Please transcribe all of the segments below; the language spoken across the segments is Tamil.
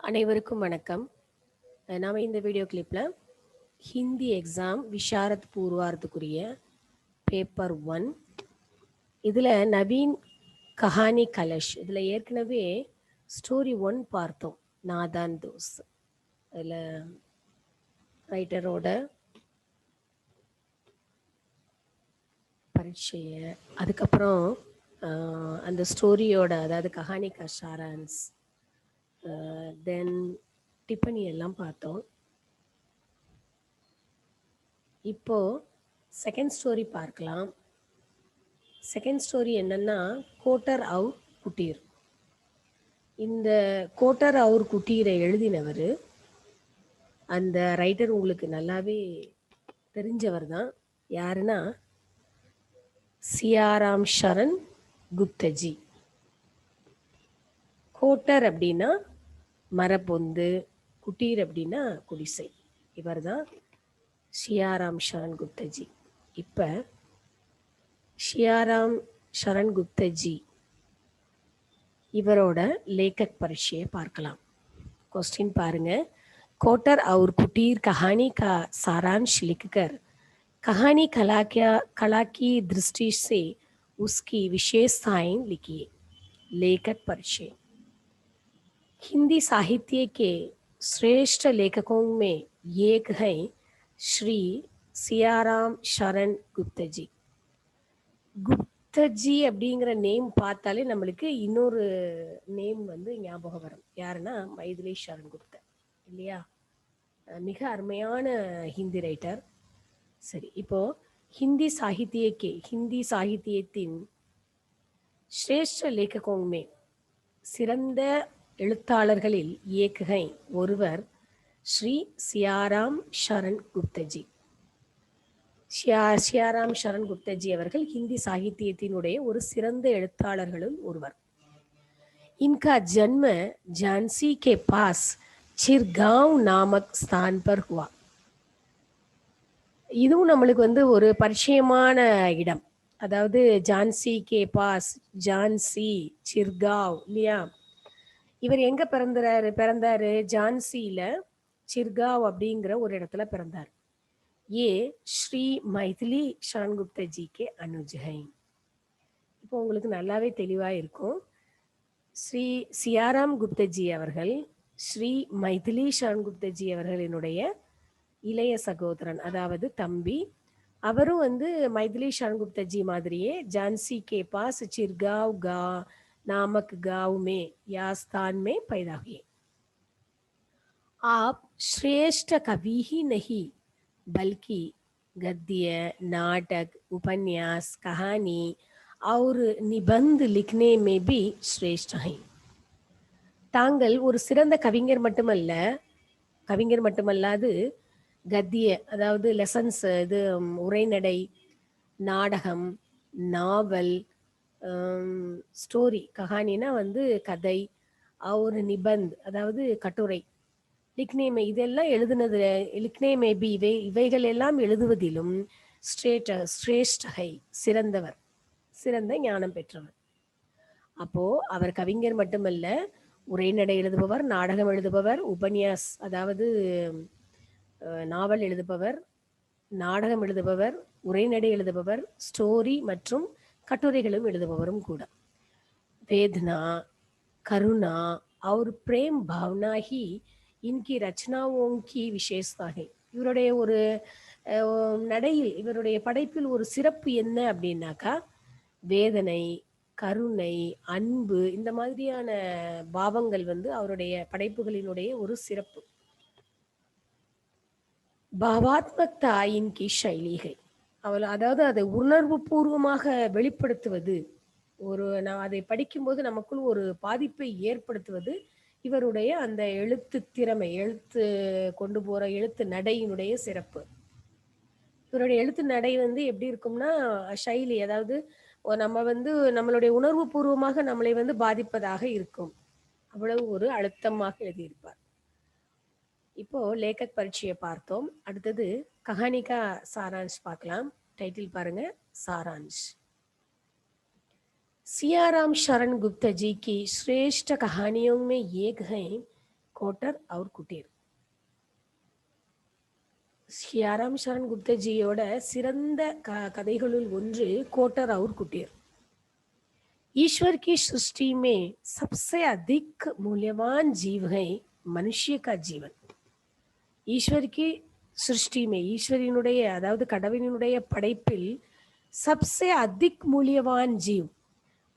அனைவருக்கும் வணக்கம். நாம் இந்த வீடியோ கிளிப்பில் ஹிந்தி எக்ஸாம் விஷாரத் பூர்வார்த்துக்குரிய பேப்பர் 1 இதில் நவீன் கஹானி கலஷ் இதில் ஏற்கனவே ஸ்டோரி 1 பார்த்தோம். நாதான் தோஸ் அதில் ரைட்டரோட பரீட்சையை அதுக்கப்புறம் அந்த ஸ்டோரியோட அதாவது கஹானி கா சாரான்ஸ் தென் டிப்பனி எல்லாம் பார்த்தோம். இப்போ செகண்ட் ஸ்டோரி பார்க்கலாம். செகண்ட் ஸ்டோரி என்னன்னா கோட்டர் அவுர் குட்டீர். இந்த கோட்டர் அவுர் குட்டீரை எழுதினவர் அந்த ரைட்டர் உங்களுக்கு நல்லாவே தெரிஞ்சவர் தான். யாருன்னா சியாராம் சரண் குப்தஜி. கோட்டர் அப்படின்னா மரப்பொந்து, குட்டீர் அப்படின்னா குடிசை. இவர் தான் சியாராம் சரண் குப்தஜி. இப்போ சியாராம் சரண் குப்தஜி இவரோட லேखक பரீட்சையை பார்க்கலாம். क्वेश्चन பாருங்க. कोटर और कुटीर कहानी का सारांश लिखकर कहानी कला की दृष्टि से उसकी विशेषताएं लिखिए. लेखक परिचय. हिंदी साहित्य के श्रेष्ठ लेखकों में एक हैं श्री सियाराम शरण गुप्ता जी. குப்தஜி அப்படிங்கிற நேம் பார்த்தாலே நம்மளுக்கு இன்னொரு நேம் வந்து ஞாபகம் வரும். யாருன்னா மைதிலி சரண் குப்தா இல்லையா? மிக அருமையான ஹிந்தி ரைட்டர். சரி, இப்போ ஹிந்தி சாகித்யத்தின் சிரேஷ்ட லேखकों சிறந்த எழுத்தாளர்களில் ஏகை ஒருவர் ஸ்ரீ சியாராம் சரண் குப்தஜி. சியாராம் சரண் குப்தஜி அவர்கள் ஹிந்தி சாகித்யத்தினுடைய ஒரு சிறந்த எழுத்தாளர்களுள் ஒருவர். इनका जन्म झांसी के पास चिरगांव नामक स्थान पर हुआ. இதுவும் நம்மளுக்கு வந்து ஒரு பரிச்சயமான இடம். அதாவது ஜான்சி கே பாஸ், ஜான்சி, சிர்காவ் இல்லையா? இவர் எங்க பிறந்தாரு? ஜான்சியில சிர்காவ் அப்படிங்கிற ஒரு இடத்துல பிறந்தார். ஏ ஸ்ரீ மைதிலி சரண் குப்தா ஜி கே அனுஜ் ஹை. இப்போ உங்களுக்கு நல்லாவே தெளிவா இருக்கும். ஸ்ரீ சியாராம் குப்தஜி அவர்கள் ஸ்ரீ மைதிலி சரண் குப்தஜி அவர்களினுடைய இளைய சகோதரன், அதாவது தம்பி. அவரும் வந்து மைதிலி சரண் குப்தஜி மாதிரியே ஜான்சி கே பாஸ் चिरगांव नामक गांव में या स्थान में पैदा हुए. आप श्रेष्ठ कवि ही नहीं बल्कि गद्य, नाटक, उपन्यास, कहानी और निबंध लिखने में भी श्रेष्ठ हैं. தாங்கள் ஒரு சிறந்த கவிஞர் மட்டுமல்லாது கத்திய, அதாவது லெசன்ஸ், இது உரைநடை, நாடகம், நாவல், ஸ்டோரி, கஹானினா வந்து கதை, ஒரு நிபந்த் அதாவது கட்டுரை, லிக்னேமே இதெல்லாம் எழுதுனது, லிக்னேமே பி இவைகள் எல்லாம் எழுதுவதிலும் ஸ்ரேஷ்டகை சிறந்தவர், சிறந்த ஞானம் பெற்றவர். அப்போ அவர் கவிஞர் மட்டுமல்ல, உரைநடை எழுதுபவர், நாடகம் எழுதுபவர், உபன்யாஸ் அதாவது நாவல் எழுதுபவர், நாடகம் எழுதுபவர், உரைநடை எழுதுபவர், ஸ்டோரி மற்றும் கட்டுரைகளும் எழுதுபவரும் கூட. वेदना, करुणा और प्रेम भावना ही इनकी रचनाओं की विशेषता है. இவருடைய ஒரு நடையில், இவருடைய படைப்பில் ஒரு சிறப்பு என்ன அப்படின்னாக்கா, வேதனை, கருணை, அன்பு, இந்த மாதிரியான பாவங்கள் வந்து அவருடைய படைப்புகளினுடைய ஒரு சிறப்பு. பாவாத்மக்தா இன்கி ஷைலிகை. அதாவது அதை உணர்வு பூர்வமாக வெளிப்படுத்துவது, நான் அதை படிக்கும்போது நமக்குள் ஒரு பாதிப்பை ஏற்படுத்துவது இவருடைய அந்த எழுத்து திறமை, எழுத்து கொண்டு போற எழுத்து நடையினுடைய சிறப்பு. இவருடைய எழுத்து நடை வந்து எப்படி இருக்கும்னா ஷைலி, அதாவது நம்ம வந்து நம்மளுடைய உணர்வு பூர்வமாக நம்மளை வந்து பாதிப்பதாக இருக்கும். அவ்வளவு ஒரு அழுத்தமாக எழுதியிருப்பார். இப்போ லேखक பரீட்சையை பார்த்தோம். அடுத்தது கஹானிகா சாராंश பார்க்கலாம். டைட்டில் பாருங்க, சாராंश. सियाराम शरण गुप्ता जी की श्रेष्ठ कहानियों में एक है கோட்டர் அவுர் குட்டீர். சியாராம் சரண் குப்தஜியோட சிறந்த கதைகளுள் ஒன்று கோட்டர் அவுர் குட்டீர். ईश्वर की सृष्टि में सबसे अधिक मूल्यवान जीव है मनुष्य का जीवन. ஈஸ்வர் கி சிருஷ்டி மே, ஈஸ்வரினுடைய அதாவது கடவுளினுடைய படைப்பில் சப்சே அதிக் மூல்யவான் ஜீவ்,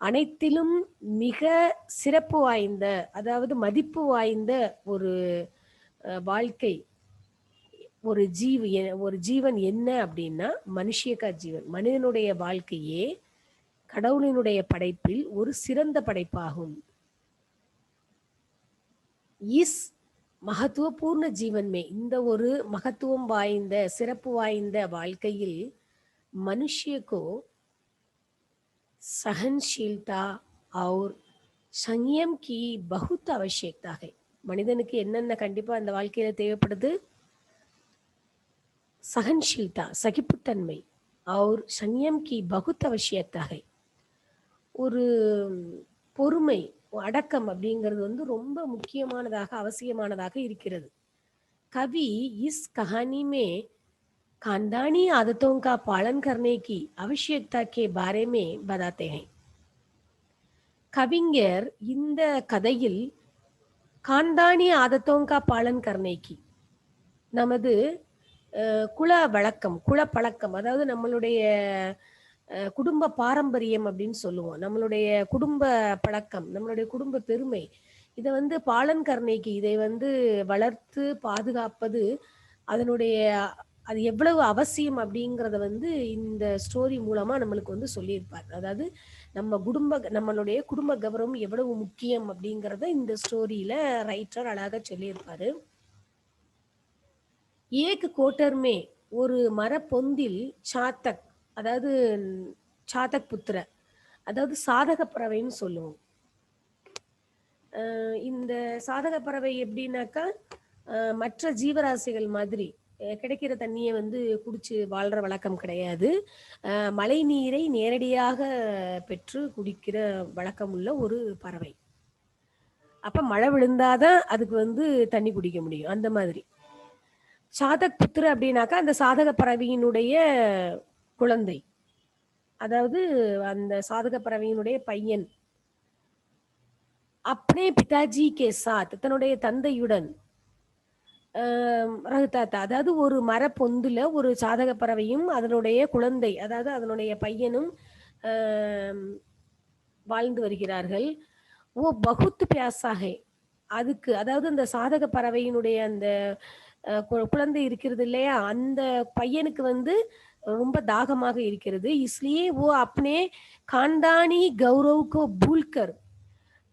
அனைத்திலும் மிக சிறப்பு வாய்ந்த அதாவது மதிப்பு வாய்ந்த ஒரு வாழ்க்கை, ஒரு ஜீவன் என்ன அப்படின்னா மனுஷியக்கா ஜீவன். மனிதனுடைய வாழ்க்கையே கடவுளினுடைய படைப்பில் ஒரு சிறந்த படைப்பாகும். இஸ் மகத்துவபூர்ண ஜீவன் மே, இந்த ஒரு மகத்துவம் வாய்ந்த சிறப்பு வாய்ந்த வாழ்க்கையில் மனுஷியக்கோ सहनशीलता और संयम की बहुत आवश्यकता है. மனிதனுக்கு என்னென்ன கண்டிப்பா அந்த வாழ்க்கையில தேவைப்படுது? சகன்ஷீல்தா, சகிப்புத்தன்மை, और संयम की बहुत आवश्यकता है. ஒரு பொறுமை, அடக்கம் அப்படிங்கிறது வந்து ரொம்ப முக்கியமானதாக அவசியமானதாக இருக்கிறது. कवि इस कहानी में खानदानी आदतों का पालन करने की आवश्यकता के बारे में बताते हैं. கவிஞர் இந்த கதையில் காந்தானி ஆதத்தோங்கா பாலன் கர்ணேக்கி, நமது குல வழக்கம், குலப்பழக்கம், அதாவது நம்மளுடைய குடும்ப பாரம்பரியம் அப்படின்னு சொல்லுவோம், நம்மளுடைய குடும்ப பழக்கம், நம்மளுடைய குடும்ப பெருமை, இதை வந்து பாலன் கர்ணேக்கி, இதை வந்து வளர்த்து பாதுகாப்பது அதனுடைய அது எவ்வளவு அவசியம் அப்படிங்கிறத வந்து இந்த ஸ்டோரி மூலமா நம்மளுக்கு வந்து சொல்லியிருப்பார். அதாவது நம்மளுடைய குடும்ப கௌரவம் எவ்வளவு முக்கியம் அப்படிங்கிறத இந்த ஸ்டோரியில ரைட்டர் அழகாக சொல்லியிருப்பாரு. ஏக் கோட்டர்மே, ஒரு மரப்பொந்தில் சாத்தக், அதாவது சாதக் புத்திர, அதாவது சாதக பறவைன்னு சொல்லுவோம். இந்த சாதக பறவை எப்படின்னாக்கா மற்ற ஜீவராசிகள் மாதிரி கிடைக்கிற தண்ணியை வந்து குடிச்சு வாழ்ற வழக்கம் கிடையாது. மழை நீரை நேரடியாக பெற்று குடிக்கிற வழக்கம் உள்ள ஒரு பறவை. அப்ப மழை விழுந்தாதான் அதுக்கு வந்து தண்ணி குடிக்க முடியும். அந்த மாதிரி சாதக் புத்திர அப்படின்னாக்கா அந்த சாதக பறவையினுடைய குழந்தை, அதாவது அந்த சாதக பறவையினுடைய பையன். அப்பனே பிதாஜி கே சாத், தன்னுடைய தந்தையுடன் ரகுதாத்தா, அதாவது ஒரு மரப்பொந்துல ஒரு சாதக பறவையும் அதனுடைய குழந்தை, அதாவது அதனுடைய பையனும் வாழ்ந்து வருகிறார்கள். ஓ பகுத்து பியாசாகே, அதுக்கு அதாவது அந்த சாதக பறவையினுடைய அந்த குழந்தை இருக்கிறது இல்லையா, அந்த பையனுக்கு வந்து ரொம்ப தாகமாக இருக்கிறது. இஸ்லியே ஓ அப்னே காண்டானி கௌரவுக்கோ பூல்கர்,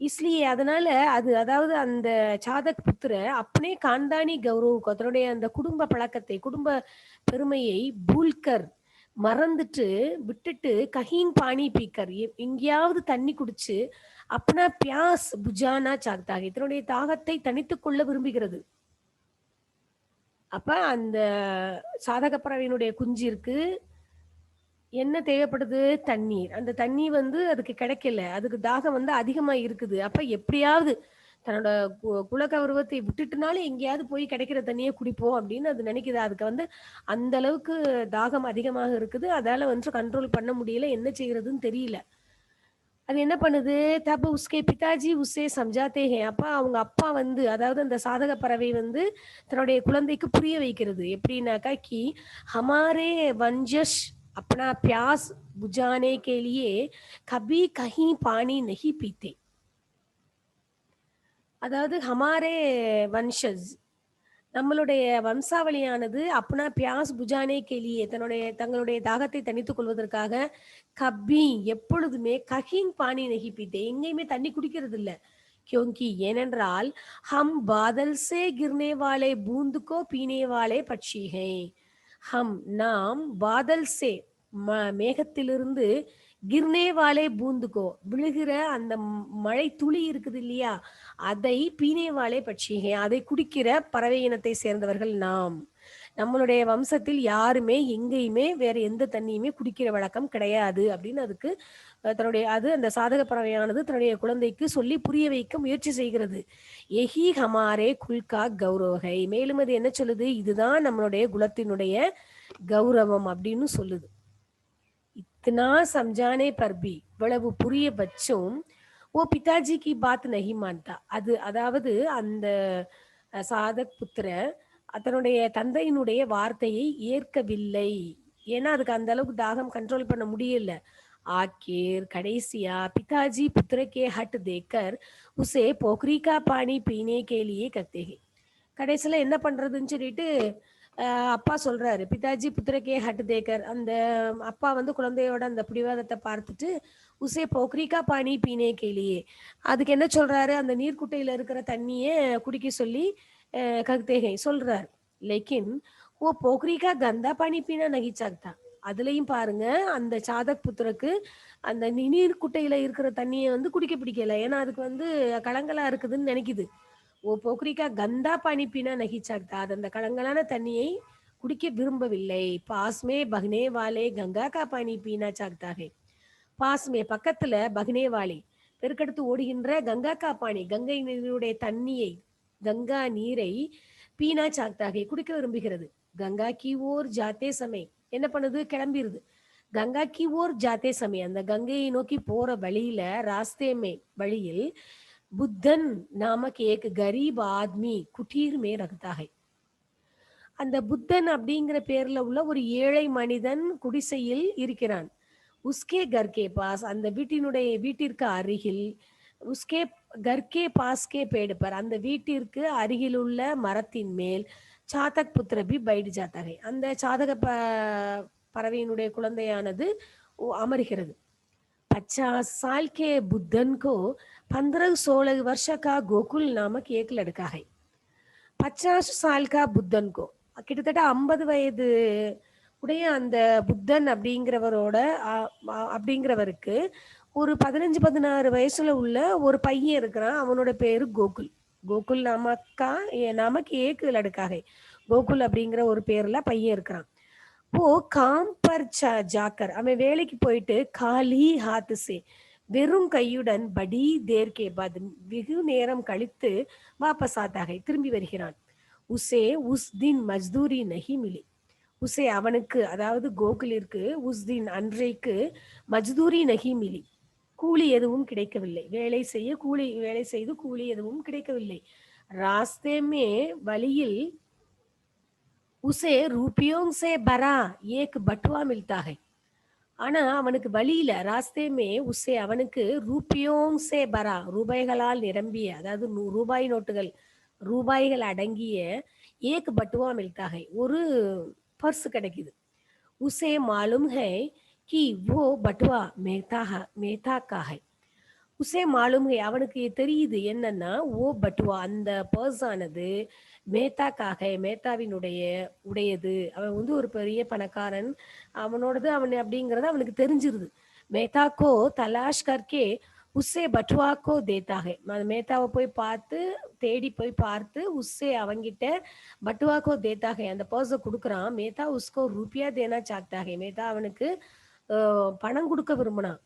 இஸ்லியே அதனால அது அதாவது அந்த சாதக் புத்திர அப்பனே காண்டானி கௌரவுக்கு, அதனுடைய அந்த குடும்ப பழக்கத்தை, குடும்ப பெருமையை பூல்கர் மறந்துட்டு விட்டுட்டு கஹீன் பாணி பீக்கர், எங்கேயாவது தண்ணி குடிச்சு அப்பனா பியாஸ் புஜானா சாத்தாக, இதனுடைய தாகத்தை தனித்துக் கொள்ள விரும்புகிறது. அப்ப அந்த சாதக பறவையினுடைய குஞ்சிற்கு என்ன தேவைப்படுது? தண்ணீர். அந்த தண்ணி வந்து அதுக்கு கிடைக்கல, அதுக்கு தாகம் வந்து அதிகமா இருக்குது. அப்ப எப்படியாவது தன்னோட குலகௌரவத்தை விட்டுட்டுனாலும் எங்கேயாவது போய் கிடைக்கிற தண்ணியை குடிப்போம் அப்படின்னு அது நினைக்குது. அதுக்கு வந்து அந்த அளவுக்கு தாகம் அதிகமாக இருக்குது, அதால வந்து கண்ட்ரோல் பண்ண முடியல, என்ன செய்யறதுன்னு தெரியல. அது என்ன பண்ணுது? தப் உஸ்கே பிதாஜி உஸ்ஸே சம்ஜாத்தே ஹே, அப்ப அவங்க அப்பா வந்து அதாவது அந்த சாதக பறவை வந்து தன்னுடைய குழந்தைக்கு புரிய வைக்கிறது. எப்படின்னாக்கா கி ஹமாரே வஞ்சஷ் अपना प्यास बुझाने के लिए कभी कहीं पानी नहीं पीते. அதாவது ஹமாரே வன்ஷஸ், நம்மளுடைய வம்சாவளியானது அப்னா பியாஸ் புஜானே கேலியே, தங்களுடைய தாகத்தை தணித்துக் கொள்வதற்காக கப்பி எப்பொழுதுமே கஹிங் பானி நகி பீத்தே, எங்கேயுமே தண்ணி குடிக்கிறது இல்ல. क्योंकि ஏனென்றால் ஹம் பாதல் சே கிர்னே வாலே பூந்து கோ பீனே வாலே பட்சி ஹை, ஹம் நாம் பாதல் சே மேகத்திலிருந்து கிர்னே வாலே பூந்துக்கோ விழுகிற அந்த மழை துளி இருக்குது இல்லையா, அதை பீனே வாலே பட்சிகை, அதை குடிக்கிற பறவை இனத்தை சேர்ந்தவர்கள் நாம். நம்மளுடைய வம்சத்தில் யாருமே எங்கேயுமே வேற எந்த தண்ணியுமே குடிக்கிற வழக்கம் கிடையாது அப்படின்னு அதுக்கு அந்த சாதக பறவையானது தன்னுடைய குழந்தைக்கு சொல்லி புரிய வைக்க முயற்சி செய்கிறது. எஹி ஹமாரே குல்கா கௌரவகை. மேலும் அது என்ன சொல்லுது, இதுதான் நம்மளுடைய குலத்தினுடைய கௌரவம் அப்படின்னு சொல்லுது. இத்தனா சம்ஜானே பர்பி, இவ்வளவு புரிய வச்சும் ஓ பிதாஜி கி பாத் நஹி மான்தா. அதாவது அந்த சாதக் புத்திர தன்னுடைய தந்தையினுடைய வார்த்தையை ஏற்கவில்லை. ஏன்னா அதுக்கு அந்த அளவுக்கு தாகம் கண்ட்ரோல் பண்ண முடியல. आखिर कड़ेसिया पिताजी पुत्र के हट देकर उसे पोखरी का पानी पीने के लिए कहते हैं. கடைசியில் என்ன பண்றதுன்னு சொல்லிட்டு அப்பா சொல்றாரு, பிதாஜி புத்திரக்கே ஹட் தேக்கர். அந்த அப்பா வந்து குழந்தையோட அந்த பிடிவாதத்தை பார்த்துட்டு உசே போக்ரிக்கா பானி பீனே கேலியே, அதுக்கு என்ன சொல்றாரு, அந்த நீர்க்குட்டையில இருக்கிற தண்ணியை குடிக்க சொல்லி கக்தேகை சொல்றாரு. லேக்கின் ஓ போக்ரிக்கா கந்தா பானி பீனா நகி சாக்தா. அதுலயும் பாருங்க, அந்த சாதக் புத்திரக்கு அந்த நீர்க்குட்டையில இருக்கிற தண்ணியை வந்து குடிக்க பிடிக்கல. ஏன்னா அதுக்கு வந்து கலங்களா இருக்குதுன்னு நினைக்குது. ஓ போக்ரிக்கா கந்தா பானி பீனா நகி சாக்தா. அது அந்த கலங்கலான தண்ணியை குடிக்க விரும்பவில்லை. பாஸ்மே பக்னே வாலே கங்கா கா பானி பீனா சாக்தா ஹே. பாஸ்மே பக்கத்துல, பக்னே வாலே பெருக்கெடுத்து ஓடுகின்ற கங்கா கா பானி கங்கை நீருடைய தண்ணியை, கங்கா நீரை பீனா சாக்தா ஹே குடிக்க விரும்புகிறது. கங்கா கி ஓர் ஜாத்தே சமய என்ன பண்ணுது, கிளம்பிருது. கங்கா கி ஓர் ஜாத்தே சமய அந்த கங்கையை நோக்கி போற வழியில, ராஸ்தேமே வழியில் புத்தன் நாமக் ஏக் கரீப் ஆத்மி குட்டீர் மே ரக்தா ஹை. அந்த புத்தன் அப்படிங்கிற பேர்ல உள்ள ஒரு ஏழை மனிதன் குடிசையில் இருக்கிறான். உஸ்கே கர்கே பாஸ் அந்த வீட்டிற்கு அருகில், உஸ்கே கர்கே பாஸ்கே பேடுப்பர் அந்த வீட்டிற்கு அருகில் உள்ள மரத்தின் மேல் சாதக் புத்திரபி பைட் ஜாத்தகை அந்த சாதக பறவையினுடைய குழந்தையானது அமர்கிறது. 50 साल के बुद्धन को 15-16 वर्ष का गोकुल नामक एक लड़का है. 50 साल का புத்தன் கோ, கிட்டத்தட்ட 50 வயது உடைய அந்த புத்தன் அப்படிங்கிறவருக்கு ஒரு 15-16 வயசுல உள்ள ஒரு பையன் இருக்கிறான். அவனோட பேரு கோகுல். கோகுல் நமக்கு ஏக்கு லடுக்காக கோகுல் அப்படிங்கிற ஒரு பேர்ல பையன் இருக்கிறான். ஓ காம் பர் ஜாக்கர் அவன் வேலைக்கு போயிட்டு காலி ஹாத்துசே வெறும் கையுடன் படி தேர்கே பாத் வெகு நேரம் கழித்து வாபஸ் ஆத்தாக திரும்பி வருகிறான். உசே உஸ் தின் மஜ்தூரி நஹி மிலி. உசே அவனுக்கு, அதாவது கோகுலிற்கு, உஸ் தின் அன்றைக்கு, மஜ்தூரி நஹி மிலி கூலி எதுவும் கிடைக்கவில்லை. வேலை செய்து கூலி எதுவும் கிடைக்கவில்லை. ராஸ்தேமே வழியில் உசே ரூபியோங் சே பரா ஏக் பட்டுவா மில்தா ஹை. ஆனா அவனுக்கு வழியில ராஸ்தேமே உசே அவனுக்கு ரூபியோங் சே பரா ரூபாய்களால் நிரம்பிய, அதாவது ரூபாய் நோட்டுகள் ரூபாய்கள் அடங்கிய ஏக் பட்டுவா மில்தா ஹை ஒரு பர்ஸ் கிடைக்குது. உசே மாலும் ஹை கி वो बटुआ मेहता का है. உசே மாலும் ஹை அவனுக்கு தெரியுது என்னன்னா, ஓ பட்டுவா அந்த பர்ஸ் ஆனது மேத்தாக்காக மேத்தாவினுடைய உடையது. அவன் வந்து ஒரு பெரிய பணக்காரன், அவனோடது அப்படிங்கிறது அவனுக்கு தெரிஞ்சிருது. மேத்தாக்கோ தலாஷ் கர்க்கே உஸ்ஸே பட்டுவாக்கோ தேத்தாகே மேத்தாவை தேடி போய் பார்த்து உஸ்ஸே அவங்கிட்ட பட்டுவாக்கோ தேத்தாகே அந்த பர்ஸை கொடுக்குறான். மேத்தா உஸ்கோ ரூபியா தேனா சாக்தாகே மேத்தா அவனுக்கு பணம் கொடுக்க விரும்பினான்.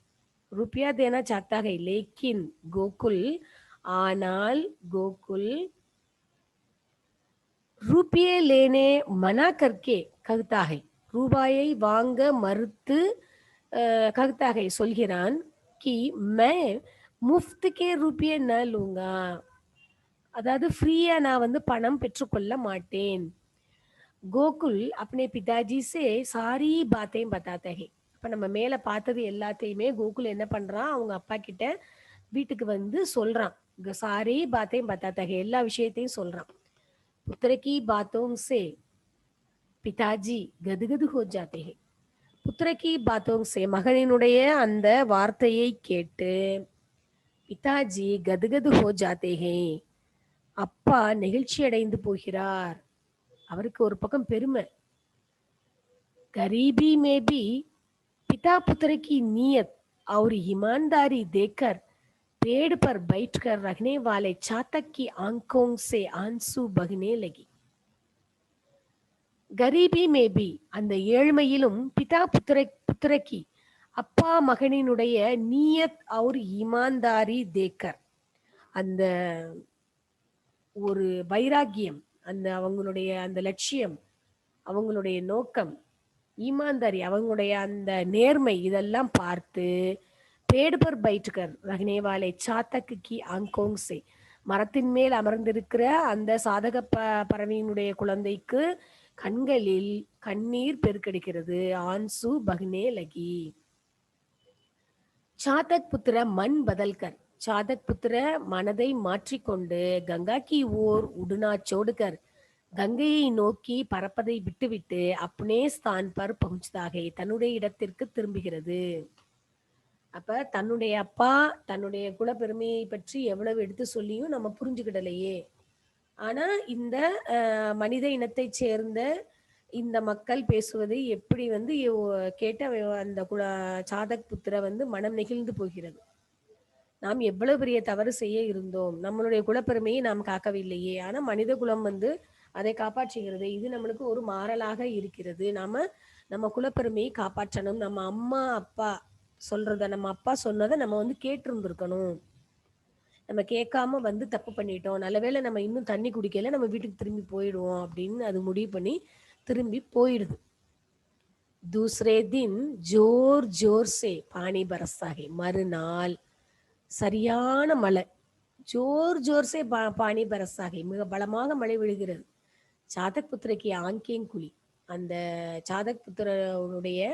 रुपया देना चाहता है लेकिन गोकुल, ஆனால் கோகுல் ரூபியே லேனே மனா கர்க்கே ககுத்தாகை ரூபாயை வாங்க மறுத்து ககுத்தாகை சொல்கிறான். கி மே முஃப்த் கே ரூபியே ந லூங்கா, அதாவது ஃப்ரீயா நான் வந்து பணம் பெற்றுக்கொள்ள மாட்டேன். கோகுல் अपने पिताजी से सारी बातें बताते हैं. இப்ப நம்ம மேல பார்த்தது எல்லாத்தையுமே கோகுல் என்ன பண்றான், அவங்க அப்பா கிட்ட வீட்டுக்கு வந்து சொல்றான். सारी बातें बताता है எல்லா விஷயத்தையும் சொல்றான். पुत्र की बातों से पिताजी गदगद हो जाते हैं. पुत्र की बातों से மகனினுடைய அந்த வார்த்தையை கேட்டு பிதாஜி கதகது ஹோ ஜாத்தே ஹே அப்பா நெகிழ்ச்சி அடைந்து போகிறார். அவருக்கு ஒரு பக்கம் பெருமை. गरीबी में भी पिता पुत्र की नीयत और ईमानदारी देखकर पेड़ पर बैठकर रखने वाले चातक की आंखों से आंसू बहने लगी. கரீபி மேபி, அந்த ஏழ்மையிலும் பிதா புத்திரக்கி, அப்பா மகனினுடைய நீயத் और ஈமான்தாரி தேக்கர், அந்த ஒரு வைராக்கியம், அந்த அவங்களுடைய அந்த லட்சியம், அவங்களுடைய நோக்கம், ஈமான்தாரி, அவங்களுடைய அந்த நேர்மை, இதெல்லாம் பார்த்து पेड़ पर बैठकर रहने वाले चातक की आंखों से, மரத்தின் மேல் அமர்ந்திருக்கிற அந்த சாதக பறவையினுடைய குழந்தைக்கு கண்களில் கண்ணீர் பெருக்கெடுக்கிறது. ஆன்சு பக்னே லகி. சாதக் புத்திர மண் பதல்கர், சாதக் புத்திர மனதை மாற்றிக்கொண்டு கங்கா கி ஓர் உடுனா சோடுகர், கங்கையை நோக்கி பறப்பதை விட்டுவிட்டு அப்னே ஸ்தான் பர் பहुंचता है, தன்னுடைய இடத்திற்கு திரும்புகிறது. அப்ப தன்னுடைய அப்பா தன்னுடைய குலப்பெருமையை பற்றி எவ்வளவு எடுத்து சொல்லியும் நம்ம புரிஞ்சுக்கிடலையே. ஆனா இந்த மனித இனத்தை சேர்ந்த இந்த மக்கள் பேசுவதை எப்படி வந்து கேட்ட அந்த சாதக் புத்திர வந்து மனம் நெகிழ்ந்து போகிறது. நாம் எவ்வளவு பெரிய தவறு செய்ய இருந்தோம், நம்மளுடைய குலப்பெருமையை நாம் காக்கவில்லையே. ஆனா மனித குலம் வந்து அதை காப்பாற்றுகிறது. இது நம்மளுக்கு ஒரு மாறலாக இருக்கிறது. நம்ம குலப்பெருமையை காப்பாற்றணும். நம்ம அம்மா அப்பா சொல்றத, நம்ம அப்பா சொன்னதை நம்ம வந்து கேட்டிருந்திருக்கணும். நம்ம கேட்காம வந்து தப்பு பண்ணிட்டோம், நல்லவேளை நம்ம இன்னும் தண்ணி குடிக்கல, நம்ம வீட்டுக்கு திரும்பி போயிடுவோம் அப்படின்னு அது முடிவு பண்ணி திரும்பி போயிடுது. दूसरे दिन जोर जोर से पानी बरसता है, மறுநாள் சரியான மழை, ஜோர் ஜோர் சே பானி பரஸ்தாக, மிக பலமாக மழை விழுகிறது. சாதக் புத்திரக்கு ஆங்கேங் குழி, அந்த சாதக் புத்திரனுடைய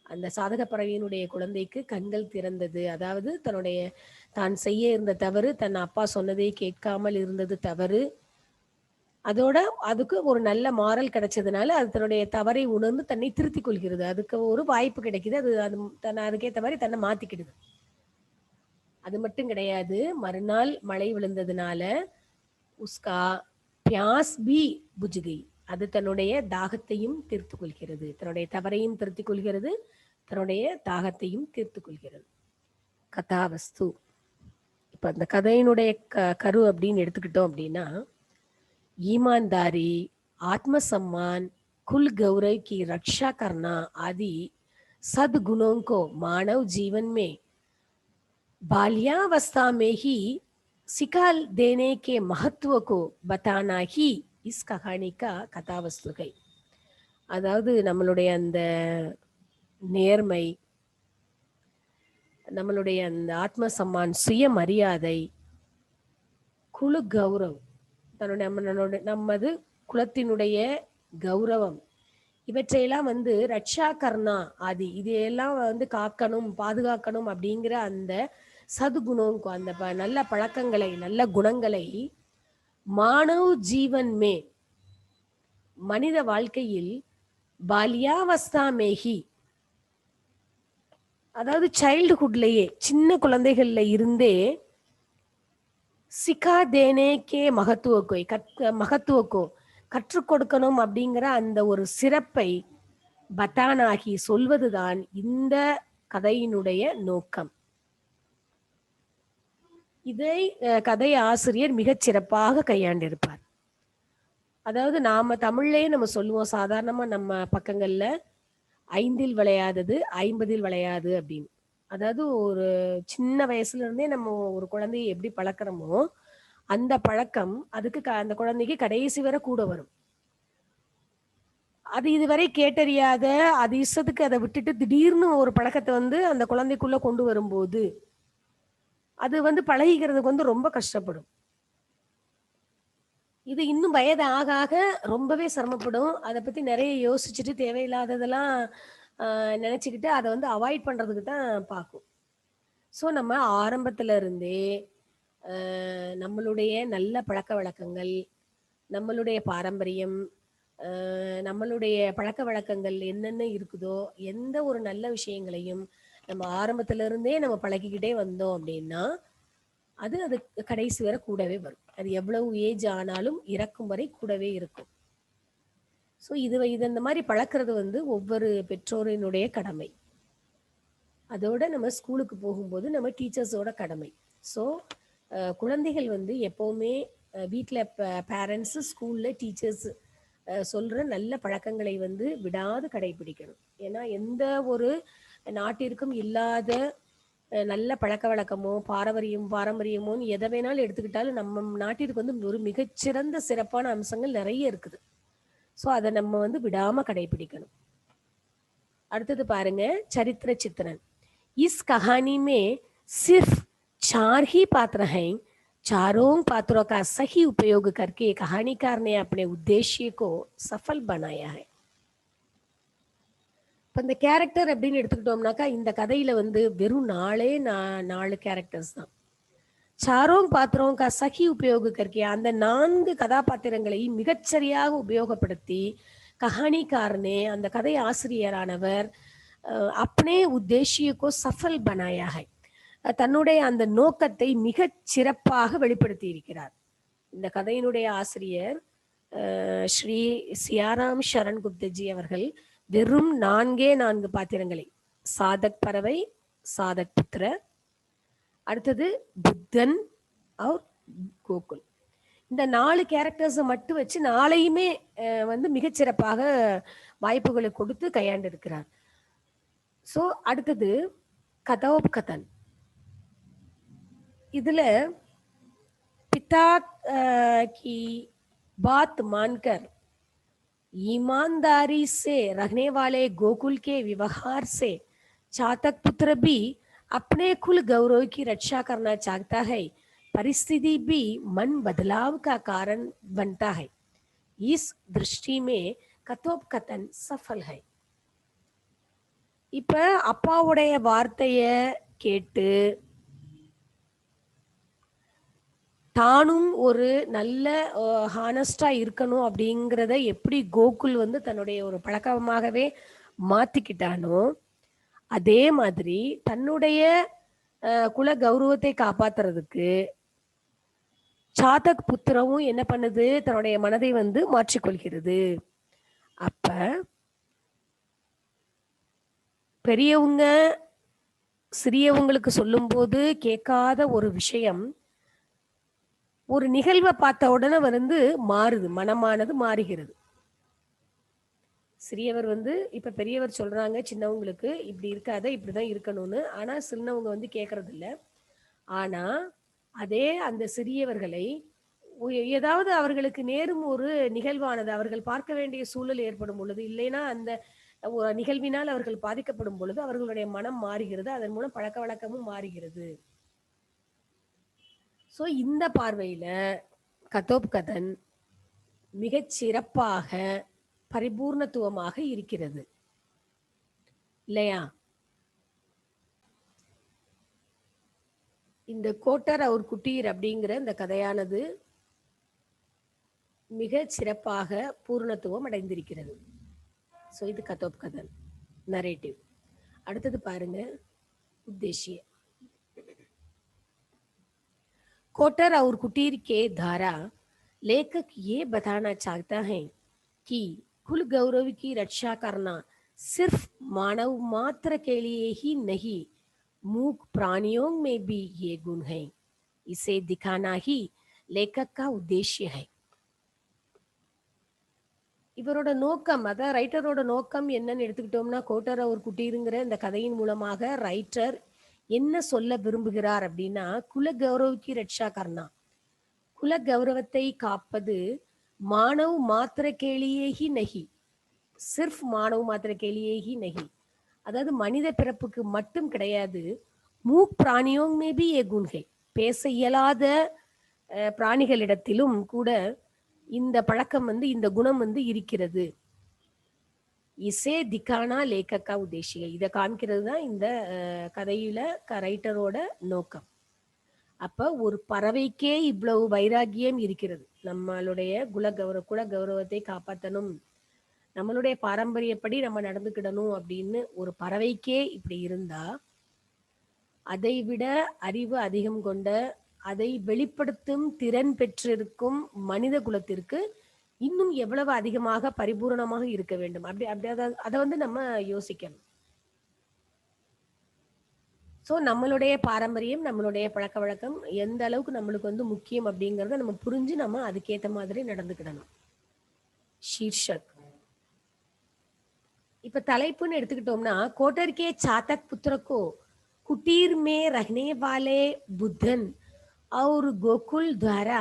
அந்த சாதக பறவையினுடைய குழந்தைக்கு கண்கள் திறந்தது. அதாவது தான் செய்ய இருந்த தவறு, தன் அப்பா சொன்னதை கேட்காமல் இருந்தது தவறு. அதோட அதுக்கு ஒரு நல்ல மாறல் கிடைச்சதுனால அது தன்னுடைய தவறை உணர்ந்து தன்னை திருத்திக் கொள்கிறது. அதுக்கு ஒரு வாய்ப்பு கிடைக்குது. அதுக்கேற்ற மாதிரி தன்னை மாத்திக்கிடுது. அது மட்டும் கிடையாது, மறுநாள் மழை விழுந்ததுனால உஸ்கா பியாஸ் பி புஜ்கை, அது தன்னுடைய தாகத்தையும் தீர்த்து கொள்கிறது. தன்னுடைய தவறையும் திருத்திக் கொள்கிறது, தன்னுடைய தாகத்தையும் தீர்த்து கொள்கிறது. கதாவஸ்து. இப்ப அந்த கதையினுடைய கரு அப்படின்னு எடுத்துக்கிட்டோம் அப்படின்னா, ईमानदारी, आत्मसम्मान, कुल गौरव की रक्षा करना आदि सद्गुणों को मानव जीवन में बाल्यावस्था में ही सिखा देने के महत्व को बताना ही इस कहानी का கதாவஸ்து है. அதாவது நம்மளுடைய அந்த நேர்மை, நம்மளுடைய அந்த ஆத்ம சம்மான், சுயமரியாதை, குழு கௌரவ், நமது குலத்தினுடைய கௌரவம், இவற்றையெல்லாம் வந்து ரட்சா கர்ணா ஆதி, இதையெல்லாம் வந்து காக்கணும், பாதுகாக்கணும் அப்படிங்கிற அந்த சதுகுணம், அந்த நல்ல பழக்கங்களை, நல்ல குணங்களை மானவ் ஜீவன் மே, மனித வாழ்க்கையில் பால்யாவஸ்தா மேகி, அதாவது சைல்டுஹுட்லயே, சின்ன குழந்தைகள்ல இருந்தே சிக்கா தேனேக்கே மகத்துவக்கோ கற்றுக் கொடுக்கணும் அப்படிங்கிற அந்த ஒரு சிறப்பை பத்தானாகி சொல்வதுதான் இந்த கதையினுடைய நோக்கம். இதை கதை ஆசிரியர் மிகச் சிறப்பாக கையாண்டிருப்பார். அதாவது நாம தமிழ்லயே நம்ம சொல்லுவோம் சாதாரணமா நம்ம பக்கங்கள்ல, 5ல் விளையாதது 50ல் விளையாது அப்படின்னு. அதாவது ஒரு சின்ன வயசுல இருந்தே நம்ம ஒரு குழந்தையை எப்படி பழக்கிறோமோ அந்த பழக்கம் அதுக்கு அந்த குழந்தைக்கு கடைசி வரை கூட வரும். அது இதுவரை கேட்டறியாத, அது இஷ்டத்துக்கு அதை விட்டுட்டு திடீர்னு ஒரு பழக்கத்தை வந்து அந்த குழந்தைக்குள்ள கொண்டு வரும்போது அது வந்து பழகிக்கிறதுக்கு வந்து ரொம்ப கஷ்டப்படும். இது இன்னும் வயது ஆக ஆக ரொம்பவே சிரமப்படும். அதை பத்தி நிறைய யோசிச்சுட்டு தேவையில்லாததெல்லாம் நினைச்சுக்கிட்டு அதை வந்து அவாய்ட் பண்றதுக்கு தான் பார்க்கும். ஸோ நம்ம ஆரம்பத்துல இருந்தே நம்மளுடைய நல்ல பழக்க வழக்கங்கள், நம்மளுடைய பாரம்பரியம், நம்மளுடைய பழக்க வழக்கங்கள் என்னென்ன இருக்குதோ, எந்த ஒரு நல்ல விஷயங்களையும் நம்ம ஆரம்பத்துல இருந்தே நம்ம பழகிக்கிட்டே வந்தோம் அப்படின்னா அது கடைசி வரை கூடவே வரும். அது எவ்வளவு ஏஜ் ஆனாலும் இறக்கும் வரை கூடவே இருக்கும். ஸோ இது இந்த மாதிரி பழக்கிறது வந்து ஒவ்வொரு பெற்றோரினுடைய கடமை. அதோட நம்ம ஸ்கூலுக்கு போகும்போது நம்ம டீச்சர்ஸோட கடமை. ஸோ குழந்தைகள் வந்து எப்பவுமே வீட்டில் பேரண்ட்ஸு, ஸ்கூல்ல டீச்சர்ஸ் சொல்ற நல்ல பழக்கங்களை வந்து விடாது கடைபிடிக்கணும். ஏன்னா எந்த ஒரு நாட்டிற்கும் இல்லாத நல்ல பழக்க வழக்கமோ பாரம்பரியமோன்னு எதை வேணாலும் எடுத்துக்கிட்டாலும் நம்ம நாட்டிற்கு வந்து ஒரு மிகச்சிறந்த சிறப்பான அம்சங்கள் நிறைய இருக்குது. ஸோ அதை நம்ம வந்து விடாம கடைபிடிக்கணும். அடுத்தது பாருங்க, சரித்திர சித்திரன். इस कहानी में सिर्फ 4 ही पात्र हैं. चारों पात्रों का सही उपयोग करके कहानीकार ने अपने उद्देश्य को सफल बनाया है. இப்போ இந்த கேரக்டர் அப்படின்னு எடுத்துக்கிட்டோம்னாக்கா இந்த கதையில வந்து வெறும் 4 கேரக்டர்ஸ் தான். சாரோங் பாத்திரம் கா சகி உபயோக கற்கே அந்த 4 கதாபாத்திரங்களை மிகச்சரியாக உபயோகப்படுத்தி கஹானிக்காரனே அந்த கதை ஆசிரியரானவர் அப்னே உத்தேசியக்கோ சஃபல் பனாயா ஹை, தன்னுடைய அந்த நோக்கத்தை மிகச் சிறப்பாக வெளிப்படுத்தி இருக்கிறார். இந்த கதையினுடைய ஆசிரியர் ஸ்ரீ சியாராம் சரண் குப்தஜி அவர்கள் வெறும் 4 பாத்திரங்களை, சாதக் பறவை, சாதக் புத்திர, அடுத்தது புத்தன் और கோகுல், இந்த 4 கேரக்டர்ஸை மட்டும் வச்சு 4யுமே வந்து மிகச்சிறப்பாக வாய்ப்புகளை கொடுத்து கையாண்டு இருக்கிறார். ஸோ அடுத்தது கதோபகதன். இதுல पिता की बात मानकर ईमानदारी से रहने वाले गोकुल के व्यवहार से चातक पुत्र भी अपने कुल गौरव की रक्षा करना चाहता है. परिस्थिति भी मन बदलाव का कारण बनता है. इस दृष्टि में कथोपकथन सफल है. இப்ப அப்பாவுடைய வார்த்தைய கேட்டு தானும் ஒரு நல்ல ஹானஸ்டா இருக்கணும் அப்படிங்கிறத எப்படி கோகுல் வந்து தன்னுடைய ஒரு பழக்கமாகவே மாத்திக்கிட்டானோ அதே மாதிரி தன்னுடைய குல கௌரவத்தை காப்பாத்துறதுக்கு சாதக் புத்திரவும் என்ன பண்ணுது, தன்னுடைய மனதை வந்து மாற்றிக்கொள்கிறது. அப்ப பெரியவங்க சிறியவங்களுக்கு சொல்லும்போது கேட்காத ஒரு விஷயம் ஒரு நிகழ்வை பார்த்த உடனே வந்து மாறுது, மனமானது மாறுகிறது. சிறியவர் வந்து இப்ப பெரியவர் சொல்றாங்க சின்னவங்களுக்கு இப்படி இருக்காத இப்படிதான் இருக்கணும்னு, ஆனா சின்னவங்க வந்து கேட்கறது இல்லை. ஆனா அதே அந்த சிறியவர்களை ஏதாவது அவர்களுக்கு நேரும் ஒரு நிகழ்வானது அவர்கள் பார்க்க வேண்டிய சூழல் ஏற்படும் பொழுது, இல்லைன்னா அந்த நிகழ்வினால் அவர்கள் பாதிக்கப்படும் பொழுது அவர்களுடைய மனம் மாறுகிறது, அதன் மூலம் பழக்க வழக்கமும் மாறுகிறது. ஸோ இந்த பார்வையில கதோப்கதன் மிகச் சிறப்பாக பரிபூர்ணத்துவமாக இருக்கிறது இல்லையா? இந்த கோட்டர் அவர் குட்டீர் அப்படிங்கிற இந்த கதையானது மிக சிறப்பாக பூர்ணத்துவம் அடைந்திருக்கிறது. ஸோ இது கதோப்கதன் நரேட்டிவ். அடுத்தது பாருங்க, उद्देश्य. कोटर और कुटीर के धारा लेखक ये बताना चाहता है कि कुल गौरव की रक्षा करना सिर्फ मानव मात्र के लिए ही नहीं, मूक प्राणियों में भी ये गुण है. इसे दिखाना ही लेखक का उद्देश्य है. இவரோட நோக்கம், அதான் ரைட்டரோட நோக்கம் என்னன்னு எடுத்துக்கிட்டோம்னா, கோட்டர் அவர் குட்டீருங்கிற இந்த கதையின் மூலமாக ரைட்டர் என்ன சொல்ல விரும்புகிறார் அப்படின்னா, குல கௌரவக்கு ரட்சா கர்ணா, குல கௌரவத்தை காப்பது மானவ் மாத்திர கேலியேஹி நகி, சிர்ஃப் மானவ் மாத்திர கேலியேஹி நகி, அதாவது மனித பிறப்புக்கு மட்டும் கிடையாது, மூக் பிராணியோங் மேபி ஏ குன்கை, பேச இயலாத பிராணிகளிடத்திலும் கூட இந்த பழக்கம் வந்து இந்த குணம் வந்து இருக்கிறது. இசே திக்கானா லேக்கக்கா உத்தேசிகை, இதை காமிக்கிறது தான் இந்த கதையில ரைட்டரோட நோக்கம். அப்ப ஒரு பறவைக்கே இவ்வளவு வைராகியம் இருக்கிறது, நம்மளுடைய குல கௌரவத்தை காப்பாற்றணும், நம்மளுடைய பாரம்பரியப்படி நம்ம நடந்துக்கிடணும் அப்படின்னு ஒரு பறவைக்கே இப்படி இருந்தா, அதை விட அறிவு அதிகம் கொண்ட, அதை வெளிப்படுத்தும் திறன் பெற்றிருக்கும் மனித குலத்திற்கு இன்னும் எவ்வளவு அதிகமாக பரிபூரணமாக இருக்க வேண்டும். அதை வந்து நம்ம யோசிக்கணும். ஸோ நம்மளுடைய பாரம்பரியம், நம்மளுடைய பழக்க வழக்கம் எந்த அளவுக்கு நம்மளுக்கு வந்து முக்கியம் அப்படிங்கிறத நம்ம புரிஞ்சு நம்ம அதுக்கேற்ற மாதிரி நடந்துக்கிடணும். शीर्षक இப்ப தலைப்புன்னு எடுத்துக்கிட்டோம்னா कोटर के चातक पुत्र को कुटीर में रहने वाले बुद्धन और गोकुल द्वारा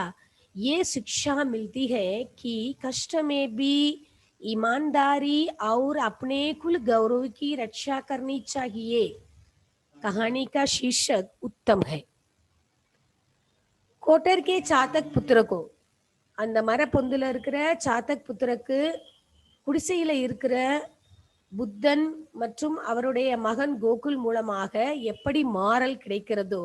ये शिक्षा मिलती है कि कष्ट में भी ईमानदारी और अपने कुल गौरव की रक्षा करनी चाहिए. कहानी का शीर्षक उत्तम है. कोटर के चातक पुत्र को அந்த மரப்பொந்துல இருக்கிற சாத்தக் புத்திரக்கு குடிசையில இருக்கிற புத்தன் மற்றும் அவருடைய மகன் கோகுல் மூலமாக எப்படி மாறல் கிடைக்கிறதோ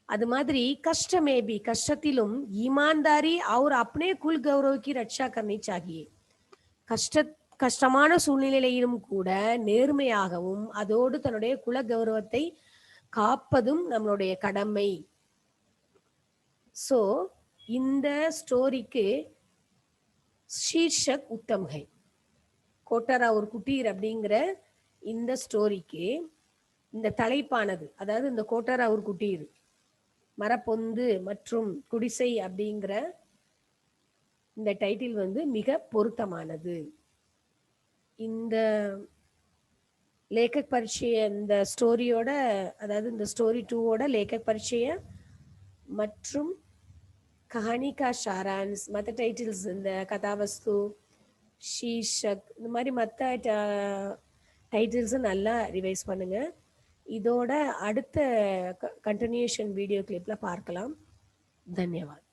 அது மாதிரி கஷ்டமே भी கஷ்டத்திலும் ईमानदारी और अपने कुल गौरव की रक्षा करनी चाहिए. கஷ்டமான சூழ்நிலையிலும் கூட நேர்மையாகவும் அதோடு தன்னுடைய குல கௌரவத்தை காப்பதும் நம்மளுடைய கடமை. சோ இந்த ஸ்டோரிக்கு शीर्षक उत्तम है. கோட்டரா ஒரு குட்டீர் அப்படிங்கிற இந்த ஸ்டோரிக்கு இந்த தலைப்பானது, அதாவது இந்த கோட்டரா ஒரு குட்டீர், மரப்பொந்து மற்றும் குடிசை அப்படிங்கிற இந்த டைட்டில் வந்து மிக பொருத்தமானது. இந்த लेखक परिचय இந்த ஸ்டோரியோட, அதாவது இந்த ஸ்டோரி 2ஓட लेखक परिचय மற்றும் कहानी का सारांश, மற்ற டைட்டில்ஸ் இந்த கதாவஸ்து, शीर्षक இந்த மாதிரி மற்ற டைட்டில்ஸை நல்லா ரிவைஸ் பண்ணுங்க. இதோட அடுத்த கண்டினியூஷன் வீடியோ கிளிப்ல பார்க்கலாம். धन्यवाद.